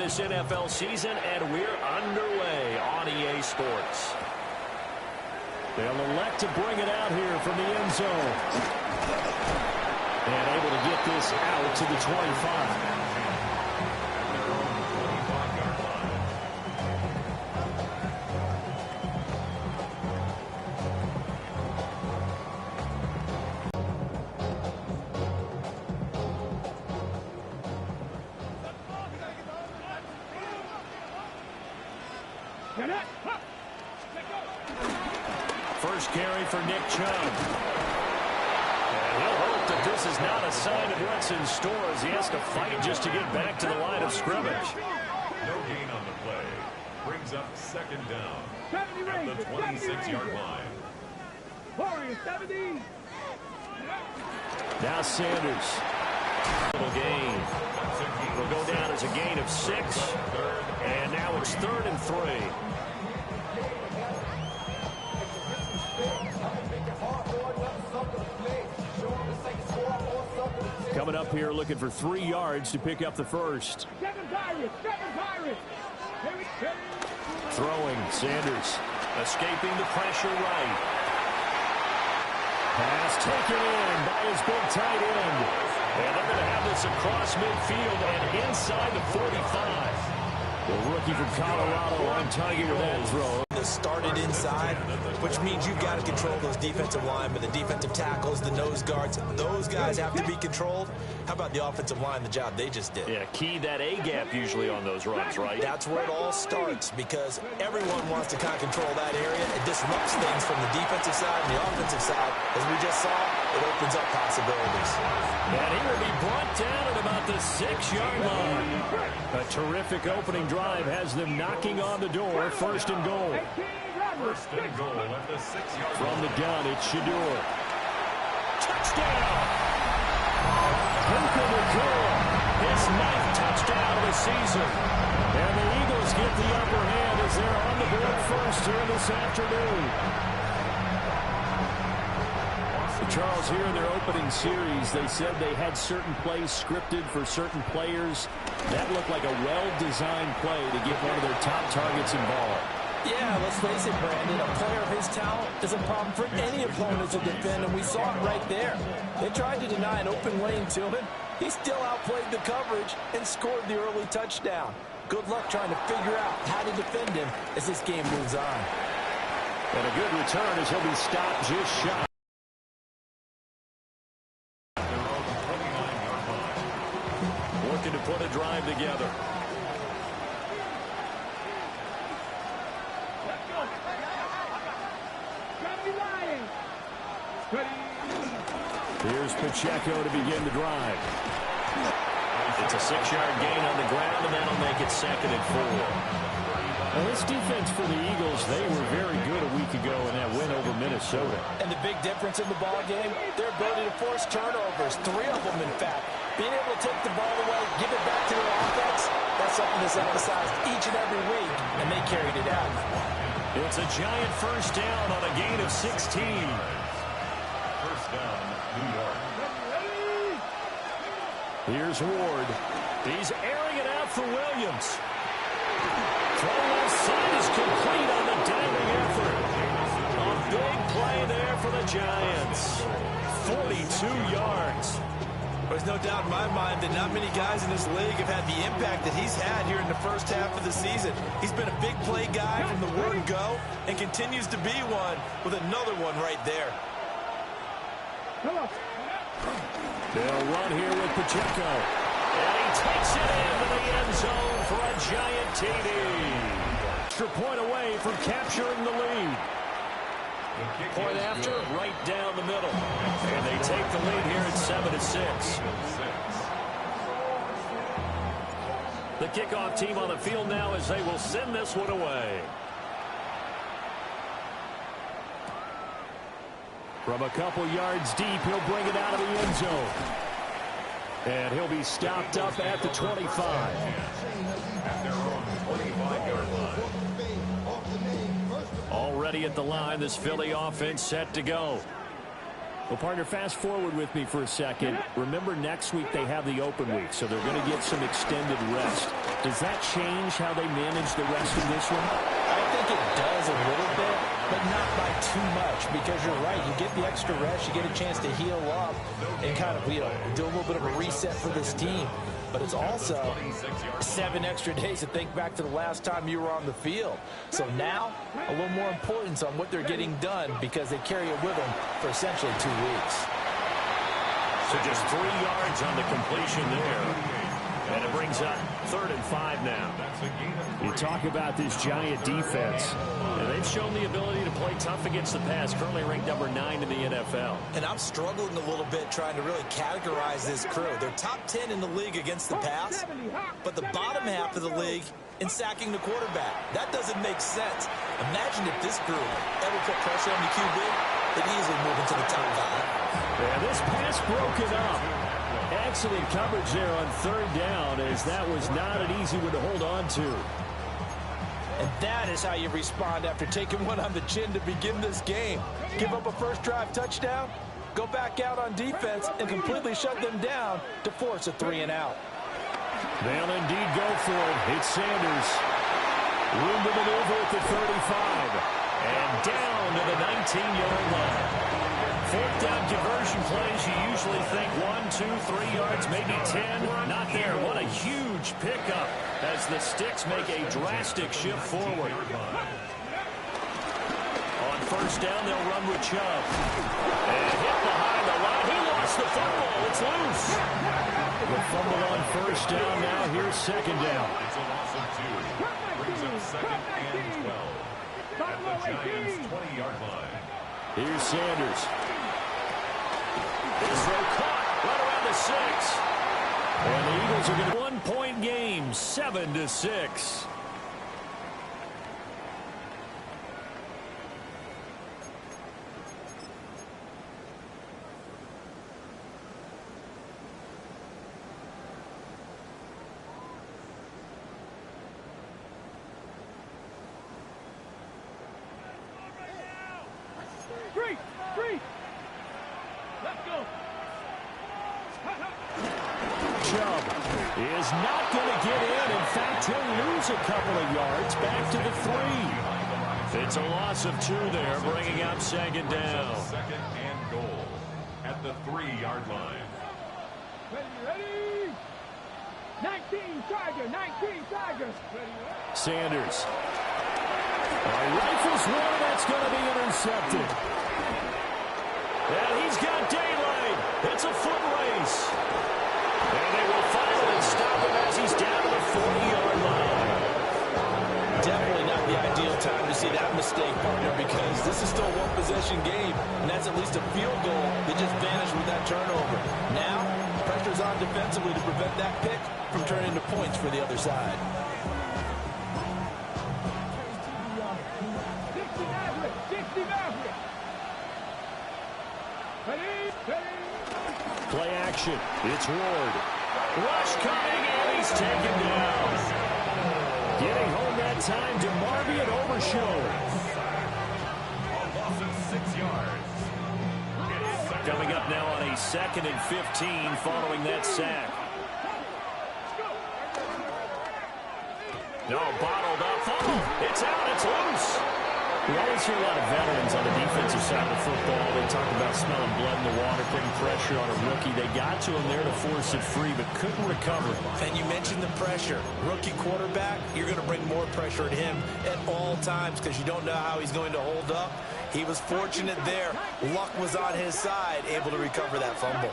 this NFL season, and we're underway on EA Sports. They'll elect to bring it out here from the end zone. And able to get this out to the 25. First carry for Nick Chubb. And he'll hope that this is not a sign of what's in store as he has to fight just to get back to the line of scrimmage. No gain on the play. Brings up second down at the 26-yard line. Now Sanders. Little gain. Will go down as a gain of 6. And now it's 3rd and 3. Coming up here looking for 3 yards to pick up the first. Throwing, Sanders escaping the pressure right. Pass taken in by his big tight end. And they're going to have this across midfield and inside the 45. The rookie from Colorado on target with that throw. Started inside, which means you've got to control those defensive linemen, the defensive tackles, the nose guards. Those guys have to be controlled. How about the offensive line, the job they just did? Yeah, key that A-gap usually on those runs, right? That's where it all starts because everyone wants to kind of control that area. It disrupts things from the defensive side and the offensive side. As we just saw, it opens up possibilities. And he will be brought down at about the 6-yard line. A terrific opening drive has them knocking on the door. 1st and goal. 1st and goal at the 6-yard line. From the gun, it's Shador. Touchdown! Puka Nacua, his 9th touchdown of the season. And the Eagles get the upper hand as they're on the board first here this afternoon. Charles, here in their opening series, they said they had certain plays scripted for certain players. That looked like a well-designed play to get one of their top targets involved. Yeah, let's face it, Brandon. A player of his talent is a problem for any opponent to defend, and we saw it right there. They tried to deny an open lane to him. He still outplayed the coverage and scored the early touchdown. Good luck trying to figure out how to defend him as this game moves on. And a good return as he'll be stopped just shy. Looking to put a drive together. Here's Pacheco to begin the drive. It's a 6-yard gain on the ground, and that'll make it 2nd and 4. Well, this defense for the Eagles, they were very good a week ago in that win over Minnesota. And the big difference in the ball game, their ability to force turnovers, 3 of them, in fact. Being able to take the ball away, give it back to their offense, that's something that's emphasized each and every week, and they carried it out. It's a giant first down on a gain of 16. First down, New York. Here's Ward. He's airing it out for Williams. Throw left side is complete on the diving effort. A big play there for the Giants. 42 yards. There's no doubt in my mind that not many guys in this league have had the impact that he's had here in the first half of the season. He's been a big play guy from the word go and continues to be one with another one right there. They'll run here with Pacheco. And he takes it into the end zone for a giant TD. Extra point away from capturing the lead. Point after, right down the middle. And they take the lead here at 7-6. The kickoff team on the field now as they will send this one away. From a couple yards deep, he'll bring it out of the end zone. And he'll be stopped up at the 25. Already at the line, this Philly offense set to go. Well, partner, fast forward with me for a second. Remember, next week they have the open week, so they're going to get some extended rest. Does that change how they manage the rest of this one? I think it does a little bit, but not by too much, because you're right. You get the extra rest, you get a chance to heal up and kind of, do a little bit of a reset for this team. But it's also 7 extra days to think back to the last time you were on the field. So now, a little more importance on what they're getting done because they carry it with them for essentially 2 weeks. So just 3 yards on the completion there. And it brings up 3rd and 5 now. You talk about this Giant defense. And they've shown the ability to play tough against the pass. Currently ranked number 9 in the NFL. And I'm struggling a little bit trying to really categorize this crew. They're top 10 in the league against the pass, but the bottom half of the league in sacking the quarterback. That doesn't make sense. Imagine if this group ever put pressure on the QB, they'd easily move into the top 5. Yeah, this pass broken up. Excellent coverage there on 3rd down, as that was not an easy one to hold on to. And that is how you respond after taking one on the chin to begin this game. Give up a first drive touchdown, go back out on defense, and completely shut them down to force a 3 and out. They'll indeed go for it. It's Sanders. Room to maneuver at the 35. And down to the 19-yard line. 4th down conversion plays, you usually think 1, 2, 3 yards, maybe 10. Not there. What a huge pickup as the Sticks make a drastic shift forward. On 1st down, they'll run with Chubb. And hit behind the line. He lost the football. It's loose. The fumble on 1st down. Now here's 2nd down. It's a loss of 2. Brings up 2nd and 12. At the Giants' 20-yard line. Here's Sanders. This throw caught right around the 6. And the Eagles are going to 1-point game, 7-6. Chubb is not going to get in. In fact, he'll lose a couple of yards back to the 3. It's a loss of 2 there, bringing up 2nd down. 2nd and goal at the 3-yard line. Ready? 19 Tigers. Sanders. Rifles one, that's going to be intercepted. And he's got daylight. It's a foot race. And they will finally stop him as he's down to the 40-yard line. Definitely not the ideal time to see that mistake, partner, because this is still a one-possession game, and that's at least a field goal that just vanished with that turnover. Now, pressure's on defensively to prevent that pick from turning into points for the other side. Play action. It's Ward. Rush coming, and he's taken down. Getting home that time to Marvin Overshow. A loss of 6 yards. Coming up now on a 2nd and 15 following that sack. No, bottled up. Oh, it's out. It's loose. We always hear a lot of veterans on the defensive side of the football. They talk about smelling blood in the water, putting pressure on a rookie. They got to him there to force it free, but couldn't recover. And you mentioned the pressure. Rookie quarterback, you're going to bring more pressure at him at all times because you don't know how he's going to hold up. He was fortunate there. Luck was on his side, able to recover that fumble.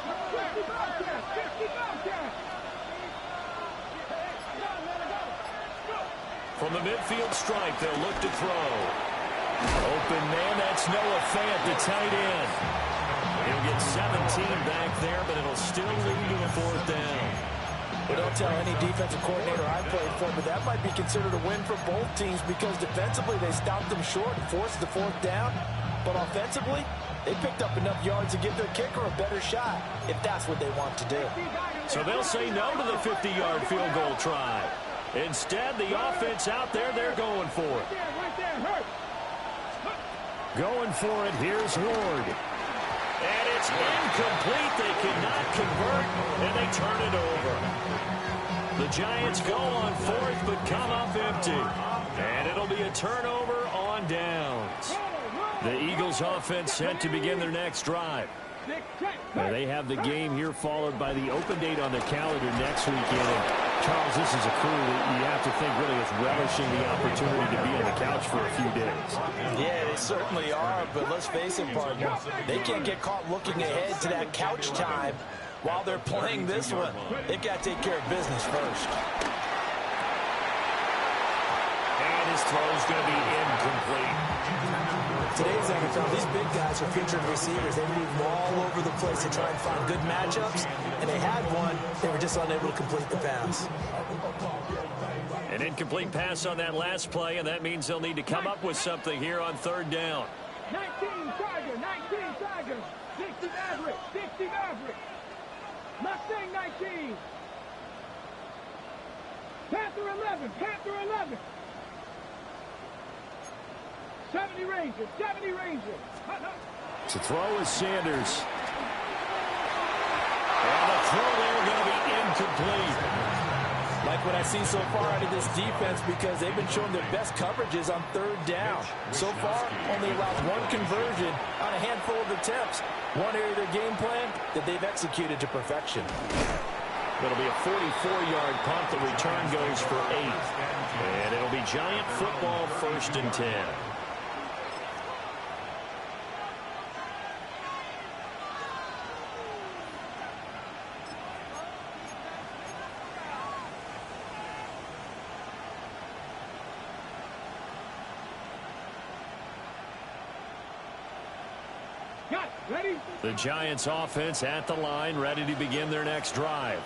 From the midfield stripe, they'll look to throw. Open man, that's Noah Fant, the tight end. He'll get 17 back there, but it'll still lead to a 4th down. Well, don't tell any defensive coordinator I played for, but that might be considered a win for both teams because defensively they stopped them short and forced the 4th down. But offensively, they picked up enough yards to give their kicker a better shot if that's what they want to do. So they'll say no to the 50-yard field goal try. Instead, the offense out there, they're going for it. Going for it, here's Ward. And it's incomplete. They cannot convert, and they turn it over. The Giants go on fourth, but come up empty. And it'll be a turnover on downs. The Eagles offense set to begin their next drive. Now they have the game here followed by the open date on their calendar next weekend. And Charles, this is a crew that you have to think really is relishing the opportunity to be on the couch for a few days. Yeah, they certainly are, but let's face it, partner. They can't get caught looking ahead to that couch time while they're playing this one. They've got to take care of business first. And his throw's going to be incomplete. Today's NFL, these big guys are featured receivers. They move all over the place to try and find good matchups, and they had one. They were just unable to complete the pass. An incomplete pass on that last play, and that means they'll need to come up with something here on third down. 19 Tiger, 19 Tiger, 60 Maverick, 60 Maverick. Mustang 19. Panther 11, Panther 11. 70 Ranger, 70 Ranger. To throw is Sanders. And the throw there going to be incomplete. Like what I see so far out of this defense, because they've been showing their best coverages on third down. So far, only allowed one conversion on a handful of attempts. One area of their game plan that they've executed to perfection. It'll be a 44-yard punt. The return goes for 8. And it'll be Giant football, 1st and 10. Ready? The Giants offense at the line, ready to begin their next drive.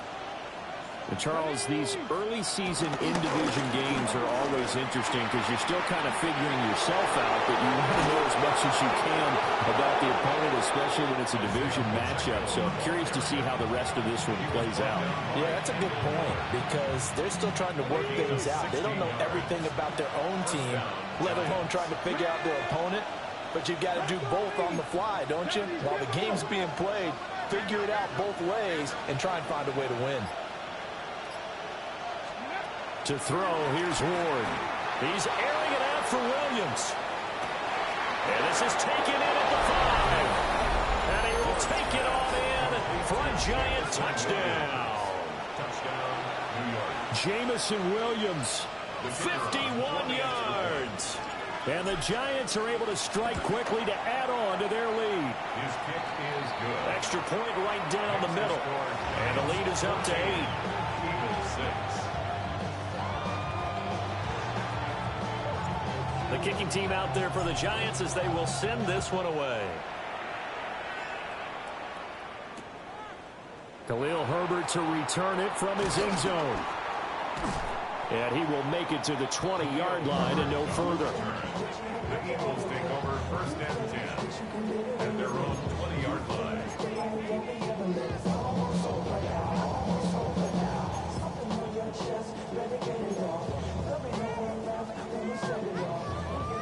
And Charles, these early season in-division games are always interesting because you're still kind of figuring yourself out, but you want to know as much as you can about the opponent, especially when it's a division matchup. So I'm curious to see how the rest of this one plays out. Yeah, that's a good point because they're still trying to work things out. They don't know everything about their own team, let alone trying to figure out their opponent. But you've got to do both on the fly, don't you? While the game's being played, figure it out both ways and try and find a way to win. To throw, here's Ward. He's airing it out for Williams. And this is taken in at the 5. And he will take it on in for a Giant touchdown. Touchdown, New York. Jamison Williams, 51 yards. And the Giants are able to strike quickly to add on to their lead. His kick is good. Extra point right down the middle. And the lead is up to 8. Eagles 6. The kicking team out there for the Giants as they will send this one away. Khalil Herbert to return it from his end zone. And he will make it to the 20-yard line and no further. The Eagles take over 1st and 10 at their own 20-yard line.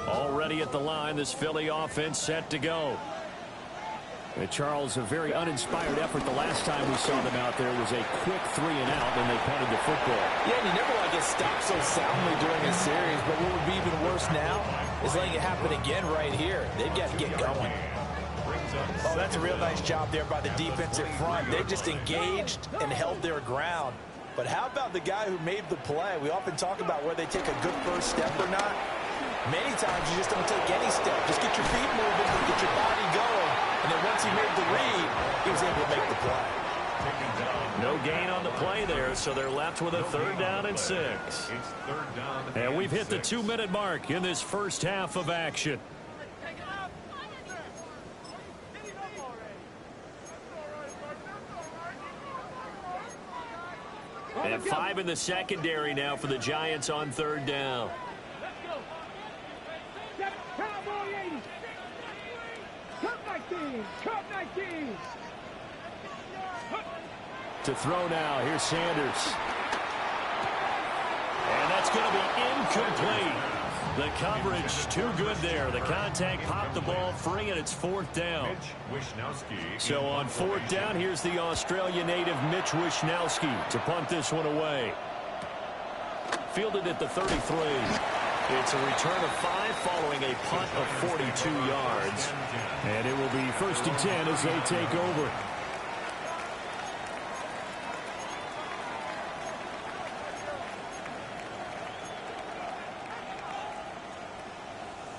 Already at the line, this Philly offense set to go. And Charles, a very uninspired effort the last time we saw them out there was a quick 3 and out, and they punted the football. Yeah, and you never want to get stopped so soundly during a series, but what would be even worse now is letting it happen again right here. They've got to get going. Oh, that's a real nice job there by the defensive front. They just engaged and held their ground. But how about the guy who made the play? We often talk about where they take a good first step or not. Many times you just don't take any step. Just get your feet moving, get your body going. And then once he made the read, he was able to make the play. No gain on the play there, so they're left with a 3rd down and 6. It's 3rd down And we've hit the 2-minute mark in this first half of action. And 5 in the secondary now for the Giants on 3rd down. Cowboy 80. Cup 19. Cup 19. To throw now, here's Sanders. And that's going to be incomplete. The coverage too good there. The contact popped the ball free, and it's 4th down. So on 4th down, here's the Australia native Mitch Wishnowsky to punt this one away. Fielded at the 33. It's a return of 5 following a punt of 42 yards. And it will be 1st and 10 as they take over.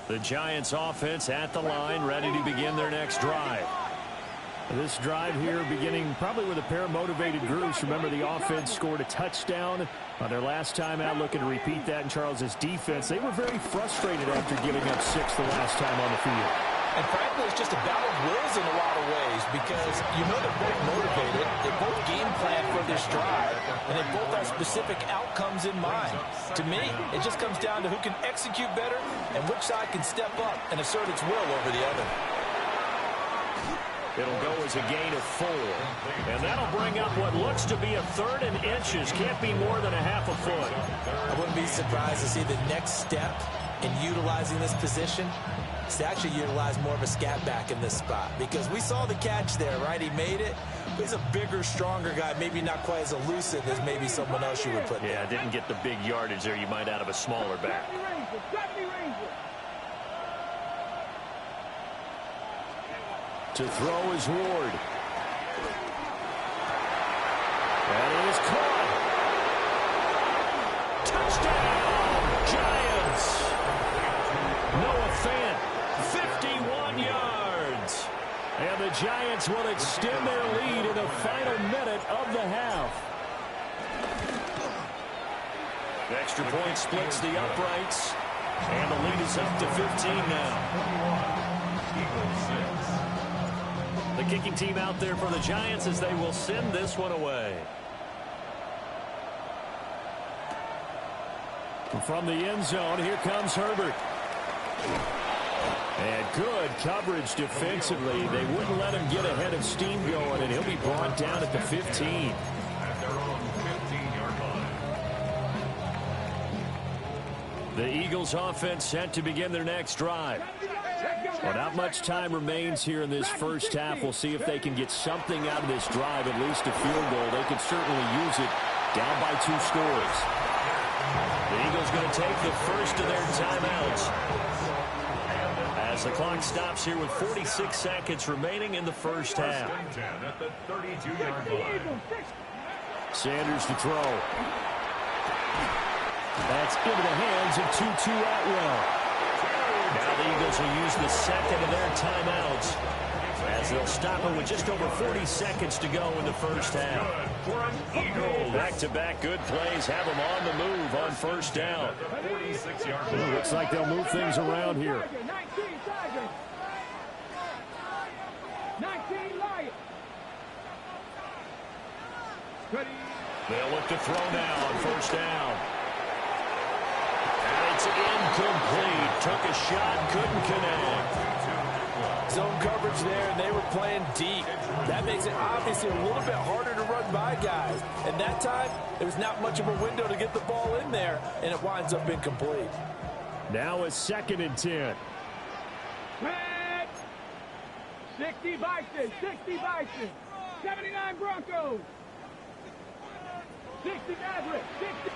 The Giants offense at the line, ready to begin their next drive. This drive here beginning probably with a pair of motivated groups. Remember, the offense scored a touchdown on their last time out, looking to repeat that in Charles's defense. They were very frustrated after giving up 6 the last time on the field. And frankly, it's just a battle of wills in a lot of ways because you know they're both motivated, they both game plan for this drive, and they both have specific outcomes in mind. To me, it just comes down to who can execute better and which side can step up and assert its will over the other. It'll go as a gain of 4. And that'll bring up what looks to be a 3rd and inches. Can't be more than a half a foot. I wouldn't be surprised to see the next step in utilizing this position is to actually utilize more of a scat back in this spot. Because we saw the catch there, right? He made it. He's a bigger, stronger guy, maybe not quite as elusive as maybe someone else you would put there. Yeah, didn't get the big yardage there you might out of a smaller back. To throw is Ward. That is caught. Touchdown, Giants. Noah Fant, 51 yards. And the Giants will extend their lead in the final minute of the half. The extra point splits the uprights. And the lead is up to 15 now. Eagles 6. The kicking team out there for the Giants as they will send this one away. From the end zone, here comes Herbert. And good coverage defensively. They wouldn't let him get ahead of steam going, and he'll be brought down at the 15. At their own 15-yard line. The Eagles offense set to begin their next drive. Well, not much time remains here in this first half. We'll see if they can get something out of this drive, at least a field goal. They could certainly use it down by 2 scores. The Eagles going to take the first of their timeouts as the clock stops here with 46 seconds remaining in the first half. At the 32-yard line. Sanders to throw. That's into the hands of Tutu Atwell. Now the Eagles will use the second of their timeouts as they'll stop it with just over 40 seconds to go in the first half. Back-to-back good plays have them on the move on first down. Looks like they'll move things around here. 19 Lions. They'll look to throw now on first down. And it's incomplete. Took a shot, couldn't connect. Zone coverage there, and they were playing deep. That makes it obviously a little bit harder to run by guys. And that time, there was not much of a window to get the ball in there, and it winds up incomplete. Now a 2nd and 10. 60 Bison, 60 Bison, 79 Broncos, 60 Mavericks, 60.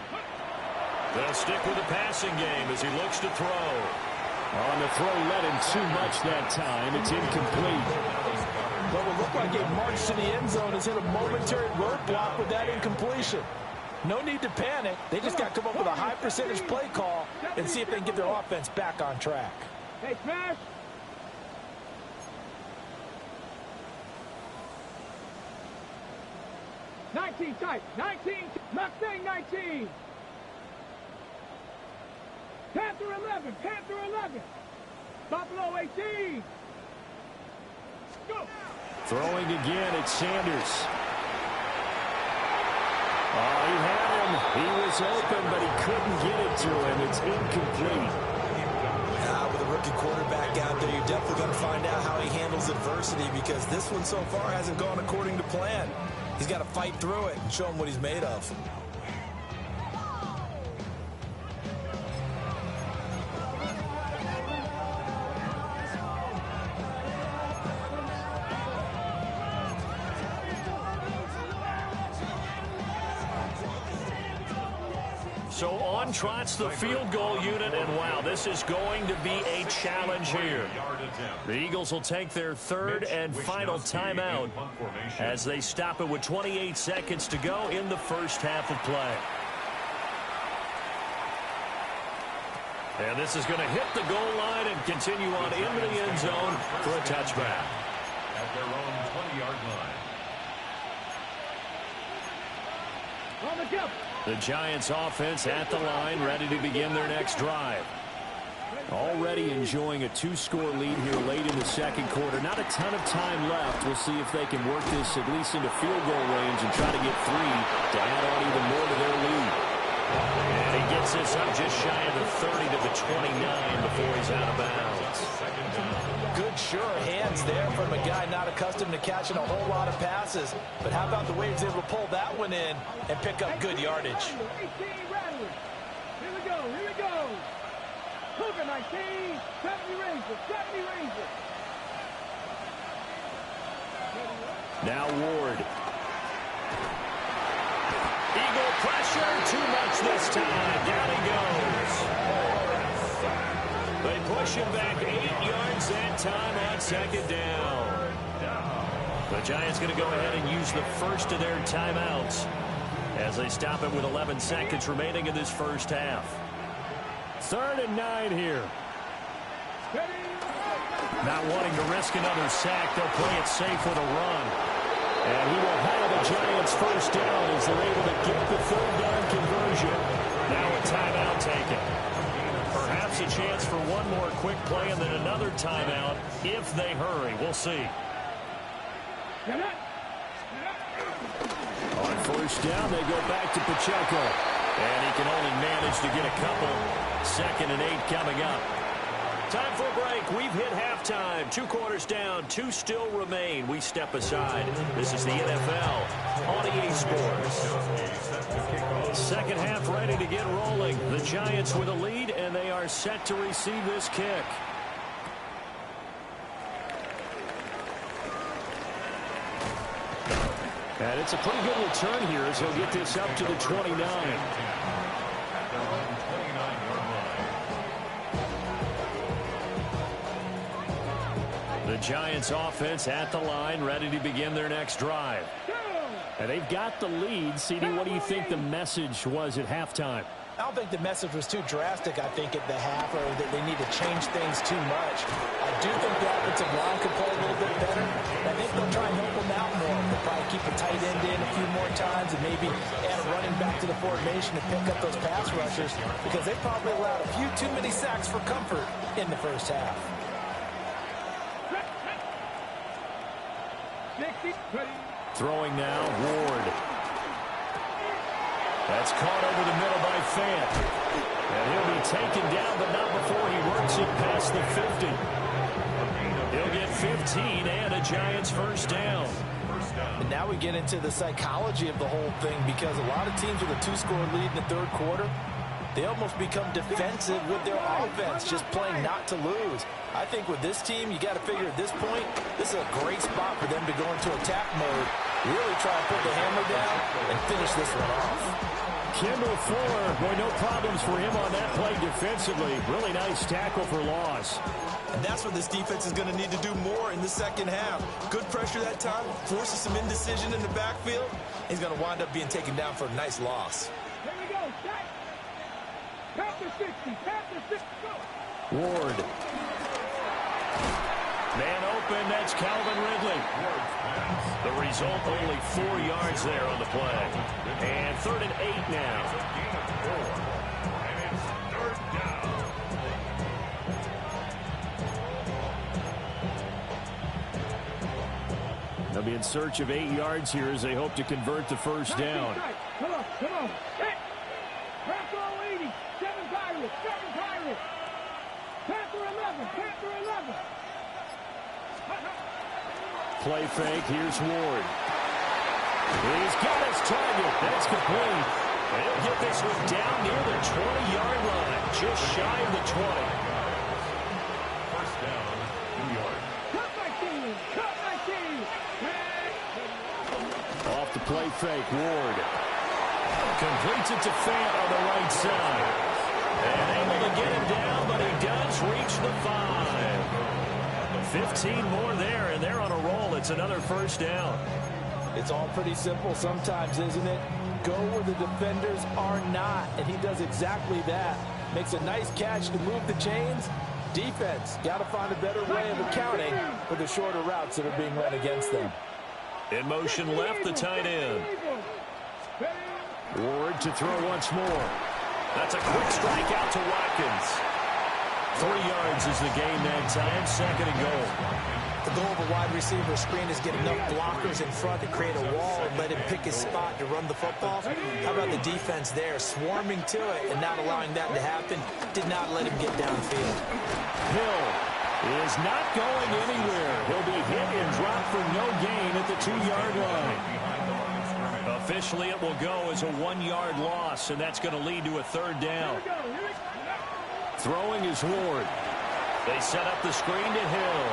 They'll stick with the passing game as he looks to throw. On the throw, let him too much that time. It's incomplete. Well, it looked like a march to the end zone has hit a momentary roadblock with that incompletion. No need to panic. They just got to come up with a high percentage play call and see if they can get their offense back on track. Hey, Smash. Tight. 19. Mustang 19. Panther 11. Panther 11. Buffalo 18. Go. Throwing again, it's Sanders. Oh, he had him. He was open, but he couldn't get it to him. It's incomplete. With a rookie quarterback out there, you're definitely going to find out how he handles adversity because this one so far hasn't gone according to plan. He's got to fight through it and show him what he's made of. So on trots the field goal unit, and wow, this is going to be a challenge here. The Eagles will take their third and final timeout as they stop it with 28 seconds to go in the first half of play. And this is going to hit the goal line and continue on into the end zone for a touchback. At their own 20-yard line. The Giants offense at the line, ready to begin their next drive. Already enjoying a 2-score lead here late in the second quarter. Not a ton of time left. We'll see if they can work this at least into field goal range and try to get 3 to add on even more to their lead. And he gets this up just shy of the 30 to the 29 before he's out of bounds. Good, sure hands there from a guy not accustomed to catching a whole lot of passes. But how about the way he's able to pull that one in and pick up good yardage? 18 Rattler. Here we go, here we go. Cougar 19, 70 Rangers, 70 Rangers. Now Ward. Eagle pressure, too much this time. Down he goes. They push him back 8 yards that time on second down. The Giants going to go ahead and use the first of their timeouts as they stop it with 11 seconds remaining in this first half. 3rd and 9 here. Not wanting to risk another sack, they'll play it safe with a run. And he will have the Giants first down as they're able to get the 3rd down conversion. Now a timeout taken. Perhaps a chance for one more quick play and then another timeout if they hurry. We'll see. On first down, they go back to Pacheco. And he can only manage to get a couple. 2nd and 8 coming up. Time for a break. We've hit halftime. 2 quarters down. 2 still remain. We step aside. This is the NFL on EA Sports. Second half ready to get rolling. The Giants with a lead, and they are set to receive this kick. And it's a pretty good return here as he'll get this up to the 29. The Giants offense at the line, ready to begin their next drive. And they've got the lead. CD, what do you think the message was at halftime? I don't think the message was too drastic, I think, at the half, or that they need to change things too much. I do think the offensive line could play a little bit better. I think they'll try and help them out more. They'll probably keep the tight end in a few more times and maybe add a running back to the formation to pick up those pass rushers because they probably allowed a few too many sacks for comfort in the first half. Throwing now, Ward. That's caught over the middle by Fant. And he'll be taken down, but not before he works it past the 50. He'll get 15 and a Giants first down. And now we get into the psychology of the whole thing because a lot of teams with a 2-score lead in the 3rd quarter, they almost become defensive with their offense, just playing not to lose. I think with this team, you got to figure at this point, this is a great spot for them to go into attack mode, really try to put the hammer down and finish this one off. Kendall Fuller, boy, no problems for him on that play defensively. Really nice tackle for loss. And that's what this defense is going to need to do more in the second half. Good pressure that time, forces some indecision in the backfield. He's going to wind up being taken down for a nice loss. Here we go, set. Panther 60, Panther 60, go. Ward. Man open, that's Calvin Ridley. The result, only 4 yards there on the play. And 3rd and 8 now. And it's 3rd down. They'll be in search of 8 yards here as they hope to convert the first down. Come on, come on. Hit. Panther 80, 7 Pirates, 7 Pirates. Panther 11, Panther 11. Play fake, here's Ward. He's got his target, that's complete. And he'll get this one down near the 20-yard line, just shy of the 20. First down, 2 yards. Cut my team, cut my team. Off the play fake, Ward. Completes it to Fant on the right side. And able to get him down, but he does reach the 5. 15 more there, and they're on a roll. It's another first down. It's all pretty simple sometimes, isn't it? Go where the defenders are not, and he does exactly that. Makes a nice catch to move the chains. Defense, got to find a better way of accounting for the shorter routes that are being run against them. In motion left, the tight end. Ward to throw once more. That's a quick strike out to Watkins. 3 yards is the gain that time, 2nd and goal. The goal of a wide receiver screen is get enough blockers in front to create a wall and let him pick his spot to run the football. How about the defense there, swarming to it and not allowing that to happen? Did not let him get downfield. Hill is not going anywhere. He'll be hit and dropped for no gain at the 2-yard line. Officially, it will go as a 1-yard loss, and that's going to lead to a 3rd down. Throwing is Ward. They set up the screen to Hill.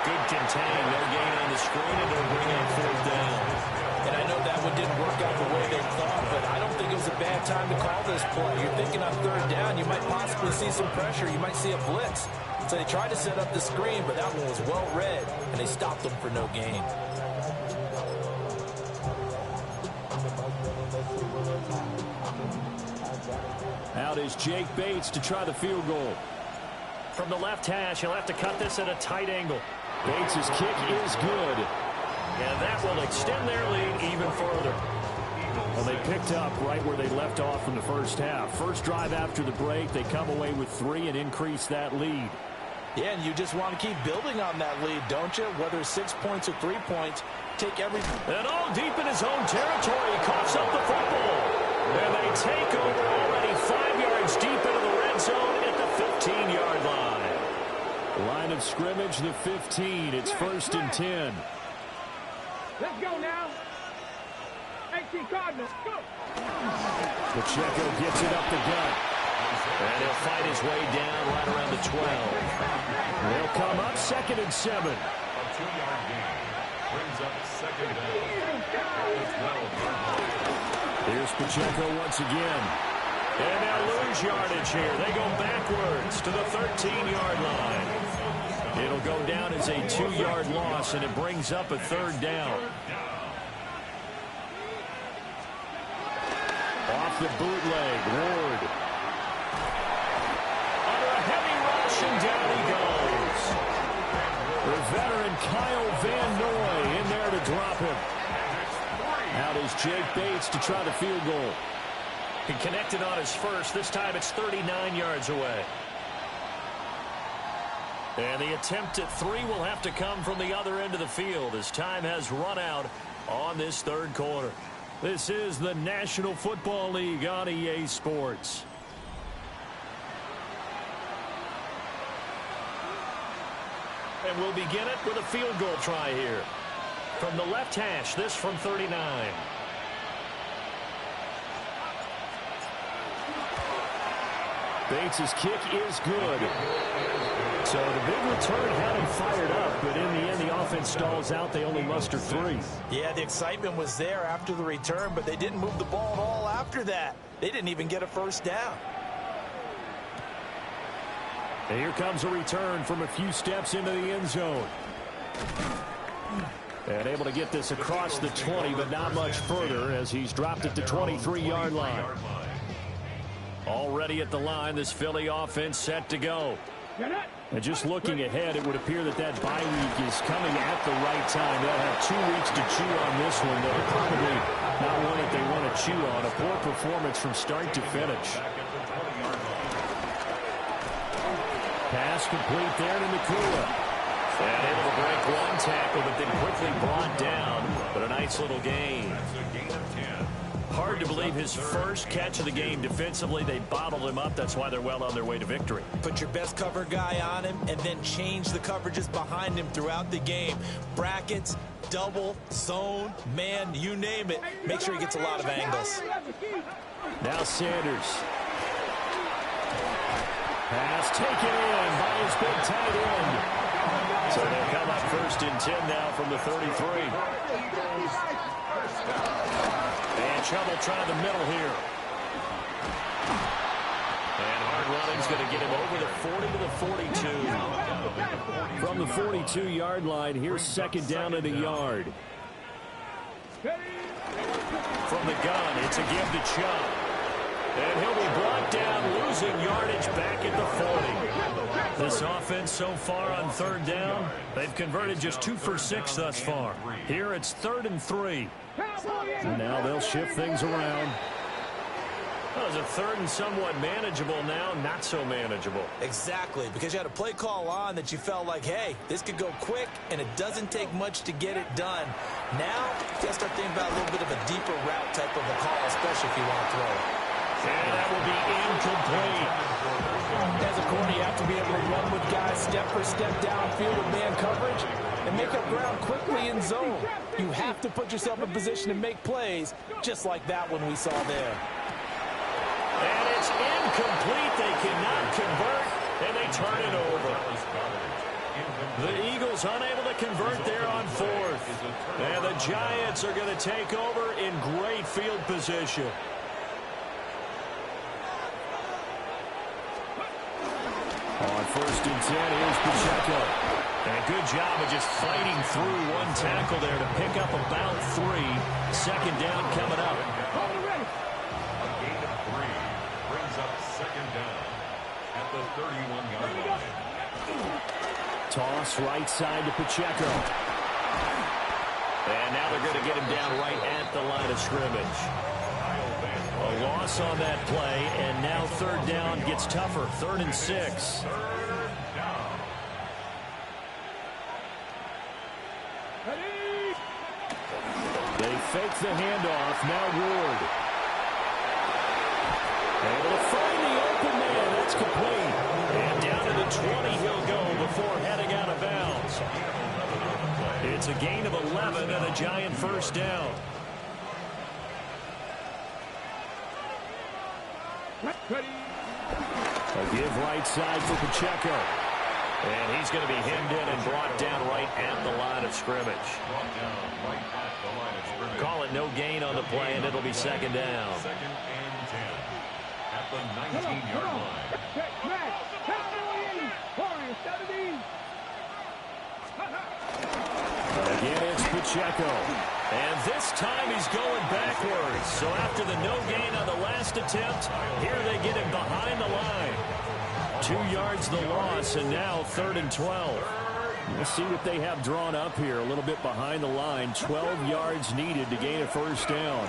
Good contain. No gain on the screen, and they'll bring up 4th down. And I know that one didn't work out the way they thought, but I don't think it was a bad time to call this play. You're thinking on 3rd down, you might possibly see some pressure. You might see a blitz. So they tried to set up the screen, but that one was well read, and they stopped them for no gain. Out is Jake Bates to try the field goal. From the left hash, he'll have to cut this at a tight angle. Bates' kick is good. And that will extend their lead even further. Well, they picked up right where they left off in the first half. First drive after the break, they come away with 3 and increase that lead. Yeah, and you just want to keep building on that lead, don't you? Whether it's 6 points or 3 points, take everything. And all deep in his own territory, he coughs up the football. And they take over already 5 yards deep into the red zone at the 15-yard line. Line of scrimmage, the 15. It's 1st and 10. Let's go now. 18 Cardinals, go. Pacheco gets it up the gut. And he'll fight his way down right around the 12. They'll come up 2nd and 7. A 2-yard gain brings up 2nd down. Here's Pacheco once again. And they'll lose yardage here. They go backwards to the 13-yard line. It'll go down as a 2-yard loss, and it brings up a 3rd down. Off the bootleg, Ward. Under a heavy rush, and down he goes. The veteran Kyle Van Noy in there to drop him. Out is Jake Bates to try the field goal. He connected on his first. This time it's 39 yards away. And the attempt at 3 will have to come from the other end of the field as time has run out on this 3rd quarter. This is the National Football League on EA Sports. And we'll begin it with a field goal try here. From the left hash, this from 39. Bates' kick is good. So the big return had him fired up, but in the end, the offense stalls out. They only muster 3. Yeah, the excitement was there after the return, but they didn't move the ball at all after that. They didn't even get a 1st down. And here comes a return from a few steps into the end zone. And able to get this across the 20, but not much further as he's dropped it to 23-yard line. Already at the line, this Philly offense set to go. And just looking ahead, it would appear that that bye week is coming at the right time. They'll have 2 weeks to chew on this one. They'll probably not one that they want to chew on. A poor performance from start to finish. Pass complete there to Nakua. And able to break 1 tackle, but then quickly brought down. But a nice little gain. Hard to believe his first catch of the game defensively. They bottled him up. That's why they're well on their way to victory. Put your best cover guy on him and then change the coverages behind him throughout the game. Brackets, double, zone, man, you name it. Make sure he gets a lot of angles. Now Sanders. Pass taken in by his big tight end. So they'll come up 1st and 10 now from the 33. And Chubb will try the middle here. And hard running's going to get him over the 40 to the 42. From the 42-yard line, here's second down and a yard. From the gun, it's a give to Chubb. And he'll be brought down, losing yardage back at the 40. This offense so far on third down, they've converted just 2 for 6 thus far. Here it's 3rd and 3. And now they'll shift things around. Well, it's a 3rd and somewhat manageable now, not so manageable. Exactly, because you had a play call on that you felt like, hey, this could go quick, and it doesn't take much to get it done. Now, you got to start thinking about a little bit of a deeper route type of a call, especially if you want to throw it. And that will be incomplete. As a corner, you have to be able to run with guys step for step downfield with man coverage and make up ground quickly in zone. You have to put yourself in position to make plays, just like that one we saw there. And it's incomplete. They cannot convert, and they turn it over. The Eagles unable to convert there on 4th. And the Giants are going to take over in great field position. On 1st and 10, here's Pacheco. And a good job of just fighting through one tackle there to pick up about 3. Second down coming up. A gain of 3 brings up second down at the 31-yard line. Toss right side to Pacheco. And now they're going to get him down right at the line of scrimmage. A loss on that play, and now third down gets tougher. 3rd and 6. They fake the handoff. Now Ward. Able to find the open man. That's complete. And down to the 20 he'll go before heading out of bounds. It's a gain of 11 and a Giant first down. A give right side for Pacheco. And he's going to be hemmed in and brought down right at the line of scrimmage. Call it no gain on the play, and it'll be second down. 2nd and 10 at the 19-yard line. Again, it's Pacheco. And this time he's going backwards. So after the no gain on the last attempt, here they get him behind the line. 2 yards the loss, and now 3rd and 12. We'll see what they have drawn up here. A little bit behind the line. 12 yards needed to gain a first down.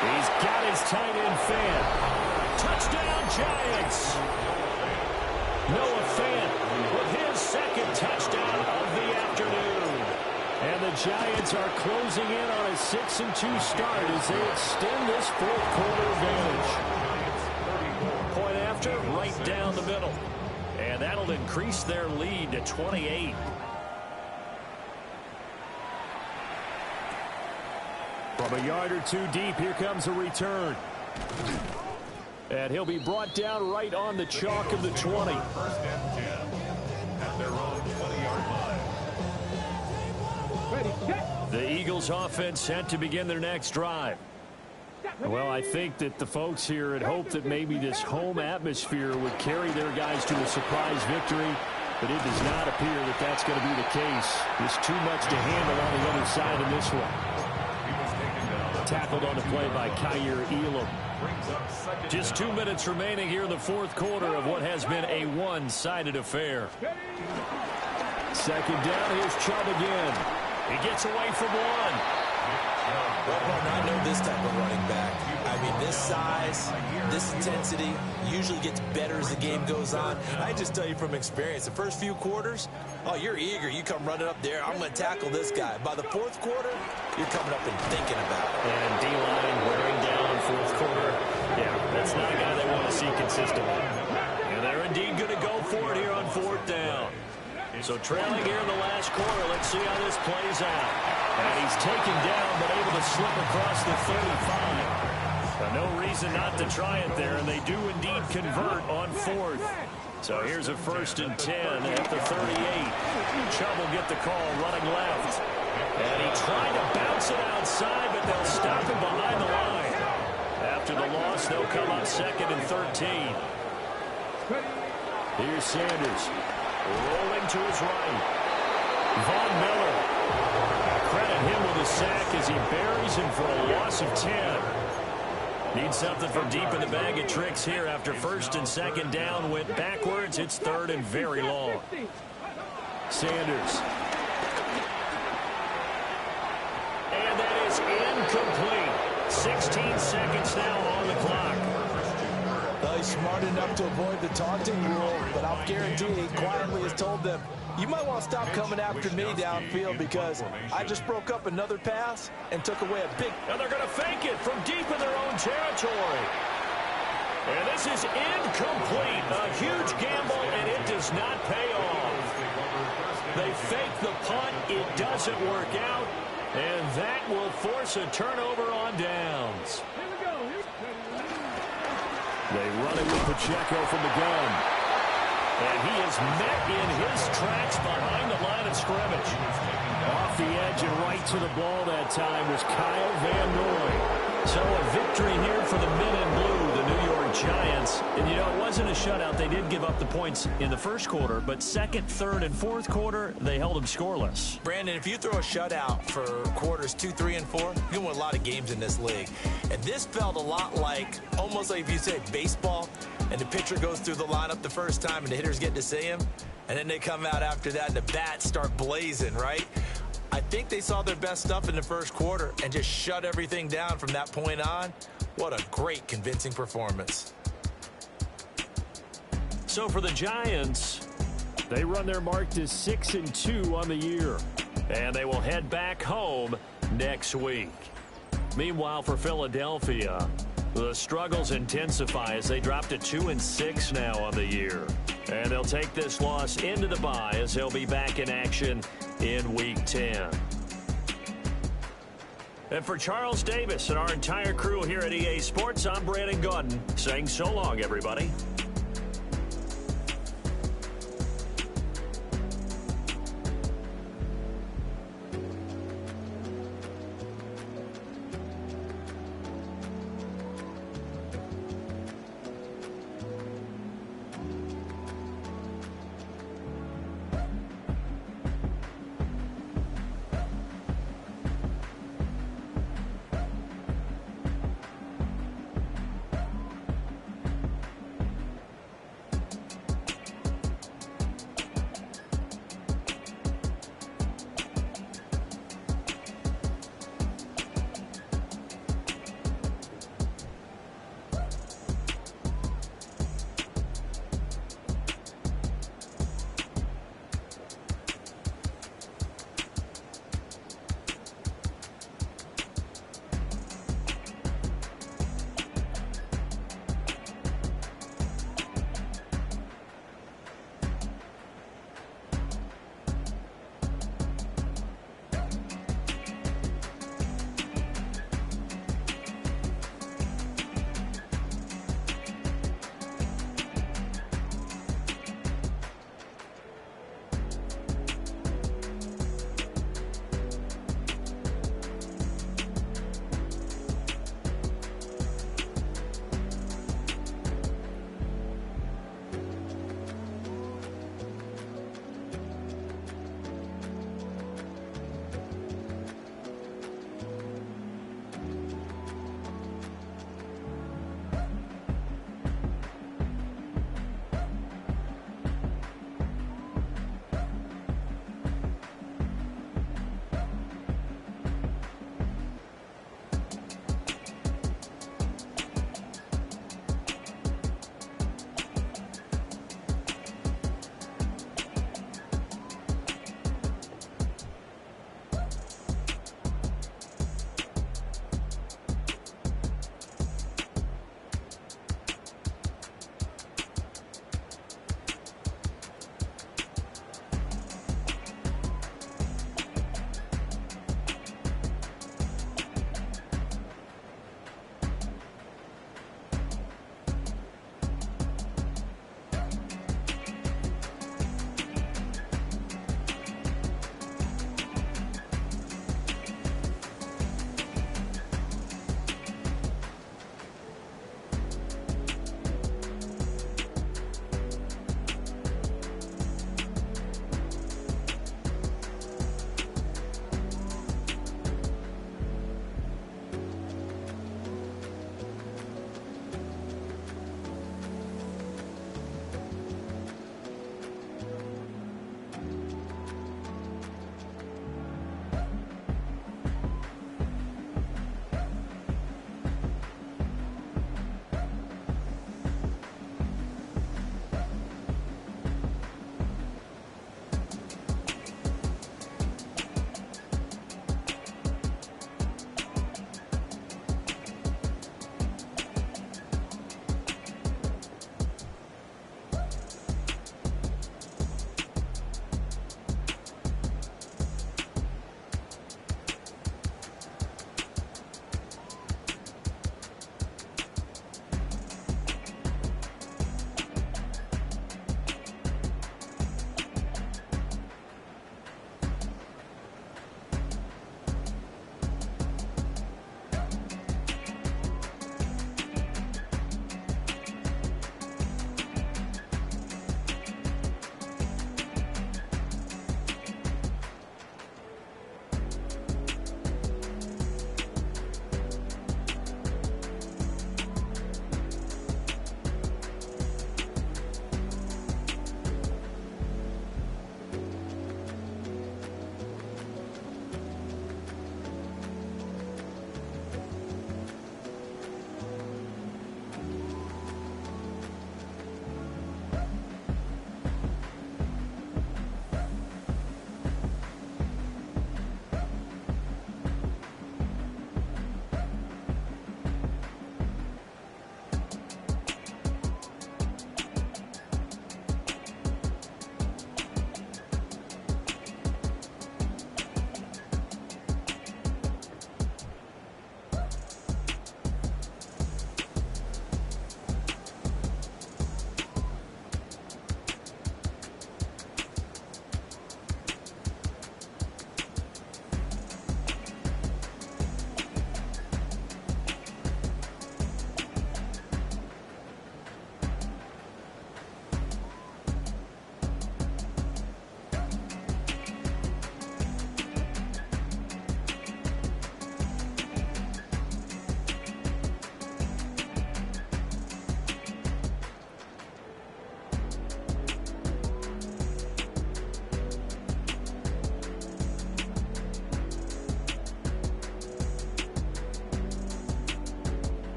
He's got his tight end fan. Touchdown, Giants. Noah Fant with his second touchdown of the afternoon. And the Giants are closing in on a 6-2 start as they extend this 4th quarter advantage. Point after, right down the middle. And that'll increase their lead to 28. From a yard or 2 deep, here comes a return. And he'll be brought down right on the chalk of the 20. 1st and 10 at their own 20-yard line. The Eagles offense set to begin their next drive. Well, I think that the folks here had hoped that maybe this home atmosphere would carry their guys to a surprise victory, but it does not appear that that's going to be the case. There's too much to handle on the other side in this one. Tackled on the play by Kyer Elam. Just 2 minutes remaining here in the 4th quarter of what has been a one-sided affair. Second down, here's Chubb again. He gets away from one. Well, I know this type of running back. I mean, this size, this intensity usually gets better as the game goes on. I just tell you from experience, the first few quarters, oh, you're eager. You come running up there. I'm going to tackle this guy. By the 4th quarter, you're coming up and thinking about it. And D-line wearing down 4th quarter. Yeah, that's not a guy they want to see consistently. And they're indeed going to go for it here on 4th down. So trailing here in the last quarter, let's see how this plays out. And he's taken down, but able to slip across the 35. No reason not to try it there, and they do indeed convert on 4th. So here's a 1st and 10 at the 38. Chubb will get the call running left. And he tried to bounce it outside, but they'll stop him behind the line. After the loss, they'll come up 2nd and 13. Here's Sanders. Rolling to his right. Von Miller. Credit him with a sack as he buries him for a loss of 10. Need something from deep in the bag of tricks here after 1st and 2nd down. Went backwards. It's 3rd and very long. Sanders. And that is incomplete. 16 seconds now on the clock. He's smart enough to avoid the taunting rule, but I'll guarantee he quietly has told them, you might want to stop coming after me downfield because I just broke up another pass and took away a big... And they're going to fake it from deep in their own territory. And this is incomplete. A huge gamble, and it does not pay off. They fake the punt. It doesn't work out. And that will force a turnover on downs. They run it with Pacheco from the gun. And he is met in his tracks behind the line of scrimmage. Off the edge and right to the ball that time was Kyle Van Noy. So a victory here for the men in blue, the New York Giants. And, you know, it wasn't a shutout. They did give up the points in the first quarter, but 2nd, 3rd, and 4th quarter, they held them scoreless. Brandon, if you throw a shutout for quarters 2, 3, and 4, you can win a lot of games in this league. And this felt a lot like, almost like if you say baseball, and the pitcher goes through the lineup the first time and the hitters get to see him, and then they come out after that and the bats start blazing, right? I think they saw their best stuff in the first quarter and just shut everything down from that point on. What a great, convincing performance. So for the Giants, they run their mark to 6-2 on the year. And they will head back home next week. Meanwhile, for Philadelphia, the struggles intensify as they drop to 2-6 now on the year. And they'll take this loss into the bye as they'll be back in action in Week 10. And for Charles Davis and our entire crew here at EA Sports, I'm Brandon Gaudin saying so long, everybody.